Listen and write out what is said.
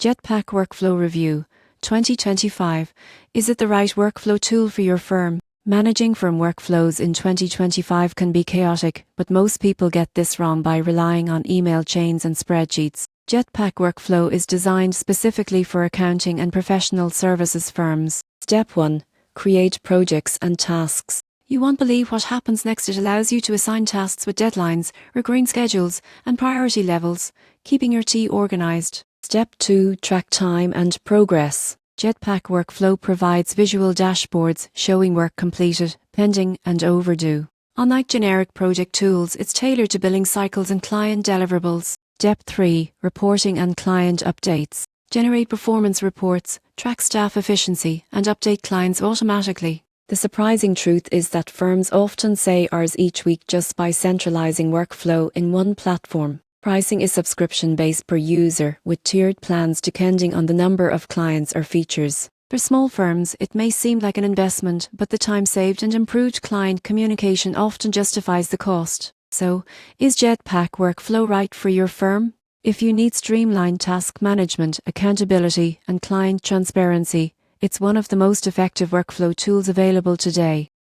Jetpack Workflow Review 2025. Is it the right workflow tool for your firm? Managing firm workflows in 2025 can be chaotic, but most people get this wrong by relying on email chains and spreadsheets. Jetpack Workflow is designed specifically for accounting and professional services firms. Step 1. Create projects and tasks. You won't believe what happens next. It allows you to assign tasks with deadlines, recurring schedules, and priority levels, keeping your team organized. Step 2. Track time and progress. Jetpack Workflow provides visual dashboards showing work completed, pending, and overdue. Unlike generic project tools, it's tailored to billing cycles and client deliverables. Step 3. Reporting and client updates. Generate performance reports, track staff efficiency, and update clients automatically. The surprising truth is that firms often say ours each week just by centralizing workflow in one platform. Pricing is subscription-based per user, with tiered plans depending on the number of clients or features. For small firms, it may seem like an investment, but the time saved and improved client communication often justifies the cost. So, is Jetpack Workflow right for your firm? If you need streamlined task management, accountability, and client transparency, it's one of the most effective workflow tools available today.